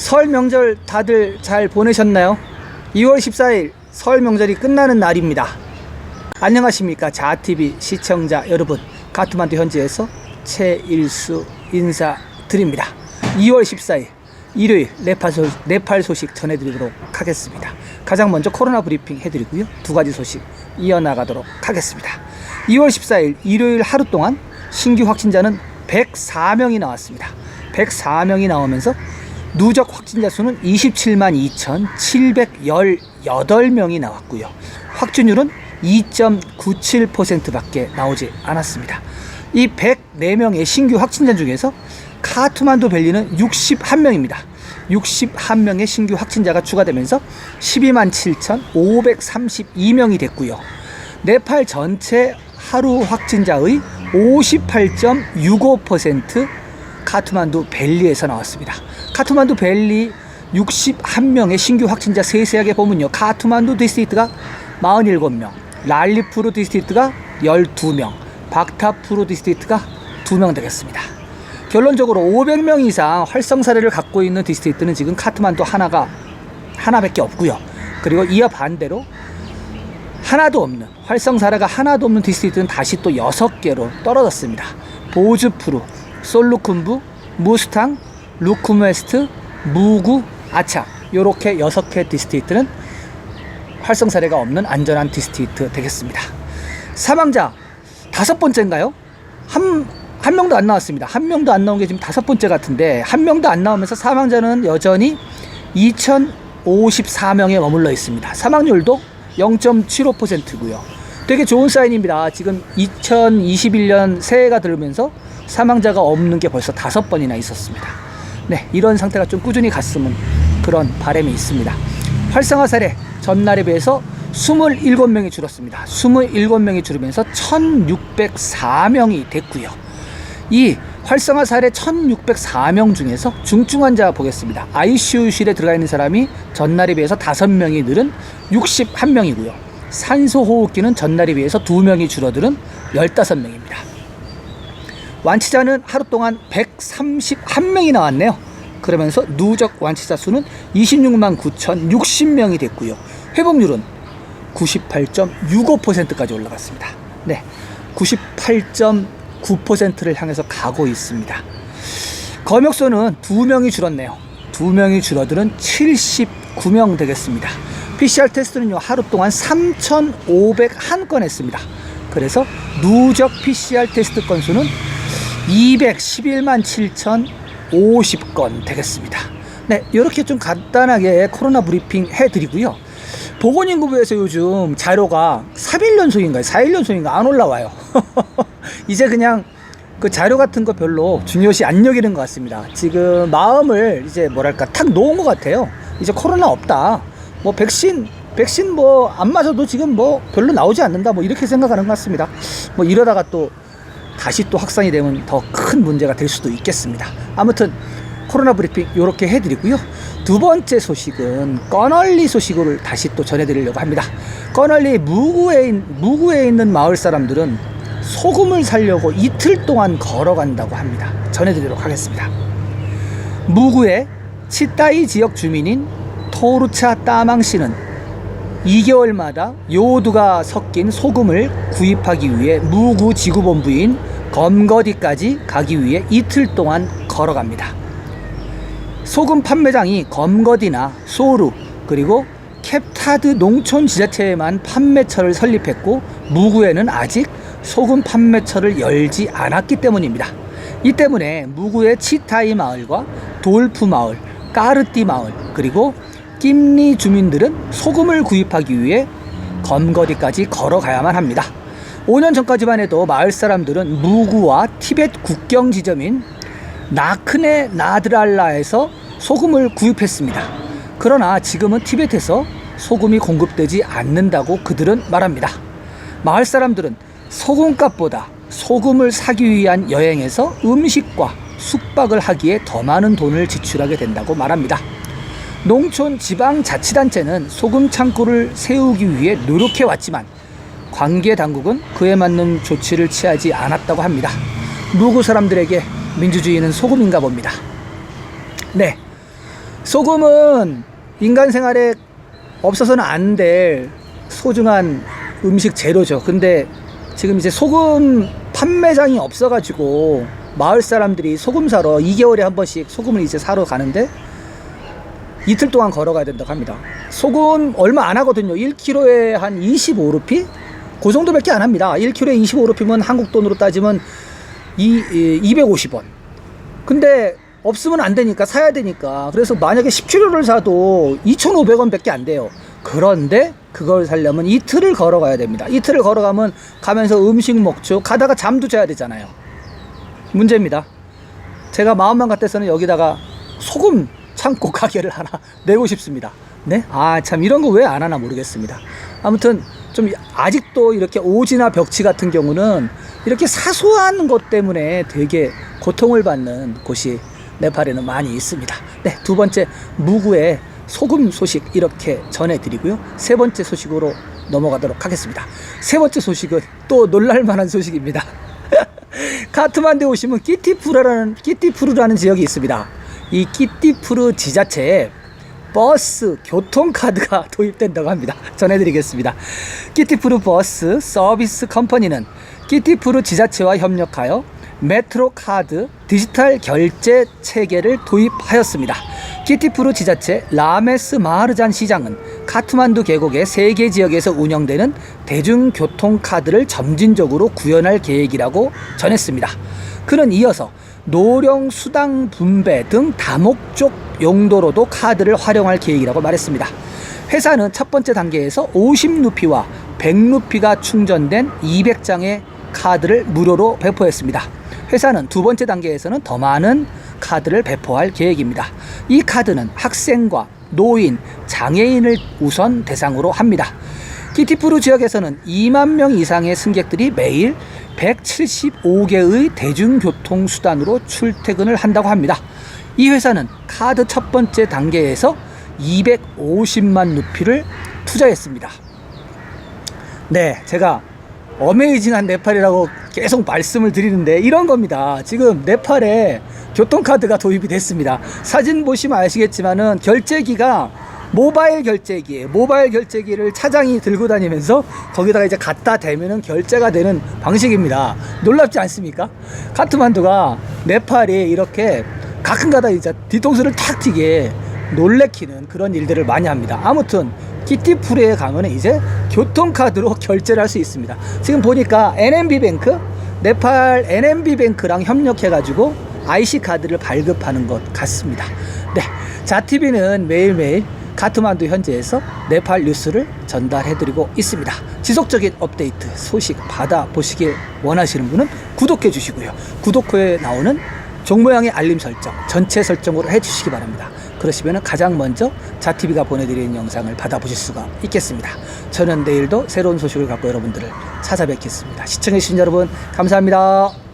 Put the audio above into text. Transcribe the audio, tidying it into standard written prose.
설 명절 다들 잘 보내셨나요? 2월 14일 설 명절이 끝나는 날입니다. 안녕하십니까 자TV 시청자 여러분, 가트만두 현지에서 최일수 인사드립니다. 2월 14일 일요일 네팔 소식 전해드리도록 하겠습니다. 가장 먼저 코로나 브리핑 해드리고요, 두 가지 소식 이어나가도록 하겠습니다. 2월 14일 일요일 하루 동안 신규 확진자는 104명이 나왔습니다. 104명이 나오면서 누적 확진자 수는 27만 2,718명이 나왔고요. 확진율은 2.97% 밖에 나오지 않았습니다. 이 104명의 신규 확진자 중에서 카트만두 벨리는 61명입니다. 61명의 신규 확진자가 추가되면서 12만 7,532명이 됐고요. 네팔 전체 하루 확진자의 58.65% 카트만두 벨리에서 나왔습니다. 카트만두 벨리 61명의 신규 확진자 세세하게 보면요, 카트만두 디스트릭트가 47명, 랄리푸르 디스트릭트가 12명, 박타푸르 디스트릭트가 2명 되겠습니다. 결론적으로 500명 이상 활성 사례를 갖고 있는 디스트릭트는 지금 카트만두 하나밖에 없고요. 그리고 이와 반대로 하나도 없는, 활성 사례가 하나도 없는 디스트릭트는 다시 또 6개로 떨어졌습니다. 보즈푸르, 솔루쿤부, 무스탕, 루쿰웨스트, 무구, 아차, 요렇게 6개 디스트릭트는 활성 사례가 없는 안전한 디스트릭트 되겠습니다. 사망자 5번째인가요? 한 명도 안 나왔습니다. 한 명도 안 나온 게 지금 5번째 같은데, 한 명도 안 나오면서 사망자는 여전히 2,054명에 머물러 있습니다. 사망률도 0.75%고요. 되게 좋은 사인입니다. 지금 2021년 새해가 들면서 사망자가 없는 게 벌써 5번이나 있었습니다. 네, 이런 상태가 좀 꾸준히 갔으면 그런 바람이 있습니다. 활성화 사례 전날에 비해서 27명이 줄었습니다. 27명이 줄으면서 1,604명이 됐고요. 이 활성화 사례 1,604명 중에서 중증 환자 보겠습니다. ICU실에 들어가 있는 사람이 전날에 비해서 5명이 늘은 61명이고요. 산소호흡기는 전날에 비해서 2명이 줄어드는 15명입니다. 완치자는 하루 동안 131명이 나왔네요. 그러면서 누적 완치자 수는 26만 9,060명이 됐고요. 회복률은 98.65%까지 올라갔습니다. 네, 98.9%를 향해서 가고 있습니다. 검역소는 2명이 줄었네요. 2명이 줄어드는 79명 되겠습니다. PCR 테스트는요, 하루 동안 3,501건 했습니다. 그래서 누적 PCR 테스트 건수는 211만 7,050건 되겠습니다. 네, 이렇게 좀 간단하게 코로나 브리핑 해드리고요. 보건인구부에서 요즘 자료가 3일연속인가요? 4일연속인가 안 올라와요. 이제 그냥 그 자료 같은 거 별로 중요시 안 여기는 것 같습니다. 지금 마음을 이제 뭐랄까 탁 놓은 것 같아요. 이제 코로나 없다, 뭐 백신 뭐 안 맞아도 지금 뭐 별로 나오지 않는다, 뭐 이렇게 생각하는 것 같습니다. 뭐 이러다가 또 다시 또 확산이 되면 더 큰 문제가 될 수도 있겠습니다. 아무튼 코로나 브리핑 이렇게 해드리고요. 두 번째 소식은 꺼널리 소식을 다시 또 전해드리려고 합니다. 꺼널리 무구에 있는 마을 사람들은 소금을 사려고 이틀 동안 걸어간다고 합니다. 전해드리도록 하겠습니다. 무구의 치따이 지역 주민인 토르차 따망 씨는 2개월마다 요오두가 섞인 소금을 구입하기 위해 무구 지구본부인 검거디까지 가기 위해 이틀 동안 걸어갑니다. 소금 판매장이 검거디나 소루 그리고 캡타드 농촌 지자체에만 판매처를 설립했고, 무구에는 아직 소금 판매처를 열지 않았기 때문입니다. 이 때문에 무구의 치타이 마을과 돌프 마을, 까르띠 마을, 그리고 낌리 주민들은 소금을 구입하기 위해 검거디까지 걸어가야만 합니다. 5년 전까지만 해도 마을 사람들은 무구와 티베트 국경 지점인 나크네 나드랄라에서 소금을 구입했습니다. 그러나 지금은 티베트에서 소금이 공급되지 않는다고 그들은 말합니다. 마을 사람들은 소금값보다 소금을 사기 위한 여행에서 음식과 숙박을 하기에 더 많은 돈을 지출하게 된다고 말합니다. 농촌 지방자치단체는 소금 창고를 세우기 위해 노력해왔지만 관계 당국은 그에 맞는 조치를 취하지 않았다고 합니다. 무구 사람들에게 민주주의는 소금인가 봅니다. 네, 소금은 인간 생활에 없어서는 안 될 소중한 음식 재료죠. 근데 지금 이제 소금 판매장이 없어가지고 마을 사람들이 소금 사러 2개월에 한 번씩 소금을 이제 사러 가는데 이틀 동안 걸어가야 된다고 합니다. 소금 얼마 안 하거든요. 1kg에 한 25루피? 그 정도밖에 안 합니다. 1kg에 25루피면 한국 돈으로 따지면 250원. 근데 없으면 안 되니까 사야 되니까. 그래서 만약에 10kg를 사도 2,500원 밖에 안 돼요. 그런데 그걸 사려면 이틀을 걸어가야 됩니다. 이틀을 걸어가면 가면서 음식 먹죠. 가다가 잠도 자야 되잖아요. 문제입니다. 제가 마음만 같아서는 여기다가 소금 창고 가게를 하나 내고 싶습니다. 네? 아, 참 이런 거 왜 안 하나 모르겠습니다. 아무튼 좀 아직도 이렇게 오지나 벽지 같은 경우는 이렇게 사소한 것 때문에 되게 고통을 받는 곳이 네팔에는 많이 있습니다. 네, 두 번째 무구의 소금 소식 이렇게 전해드리고요. 세 번째 소식으로 넘어가도록 하겠습니다. 세 번째 소식은 또 놀랄만한 소식입니다. 카트만두에 오시면 끼띠푸르라는 지역이 있습니다. 이 끼띠푸르 지자체에 버스 교통카드가 도입된다고 합니다. 전해드리겠습니다. 끼띠푸르 버스 서비스 컴퍼니는 끼띠푸르 지자체와 협력하여 메트로카드 디지털 결제 체계를 도입하였습니다. 끼띠푸르 지자체 라메스 마하르잔 시장은 카트만두 계곡의 3개 지역에서 운영되는 대중교통카드를 점진적으로 구현할 계획이라고 전했습니다. 그는 이어서 노령 수당 분배 등 다목적 용도로도 카드를 활용할 계획이라고 말했습니다. 회사는 첫 번째 단계에서 50루피와 100루피가 충전된 200장의 카드를 무료로 배포했습니다. 회사는 두 번째 단계에서는 더 많은 카드를 배포할 계획입니다. 이 카드는 학생과 노인, 장애인을 우선 대상으로 합니다. 끼띠푸르 지역에서는 2만 명 이상의 승객들이 매일 175개의 대중교통수단으로 출퇴근을 한다고 합니다. 이 회사는 카드 첫 번째 단계에서 250만 루피를 투자했습니다. 네, 제가 어메이징한 네팔이라고 계속 말씀을 드리는데 이런 겁니다. 지금 네팔에 교통카드가 도입이 됐습니다. 사진 보시면 아시겠지만은 결제기가 모바일 결제기예요. 모바일 결제기를 차장이 들고 다니면서 거기다가 이제 갖다 대면은 결제가 되는 방식입니다. 놀랍지 않습니까? 카트만두가 네팔이 이렇게 가끔가다 이제 뒤통수를 탁 튀게 놀래키는 그런 일들을 많이 합니다. 아무튼 끼띠푸르에 가면 이제 교통카드로 결제를 할 수 있습니다. 지금 보니까 NMB뱅크, 네팔 NMB뱅크랑 협력해가지고 IC카드를 발급하는 것 같습니다. 네, 자TV는 매일매일 카트만두 현지에서 네팔 뉴스를 전달해드리고 있습니다. 지속적인 업데이트 소식 받아보시길 원하시는 분은 구독해 주시고요. 구독후에 나오는 종 모양의 알림 설정 전체 설정으로 해주시기 바랍니다. 그러시면 가장 먼저 자TV가 보내드리는 영상을 받아보실 수가 있겠습니다. 저는 내일도 새로운 소식을 갖고 여러분들을 찾아뵙겠습니다. 시청해주신 여러분 감사합니다.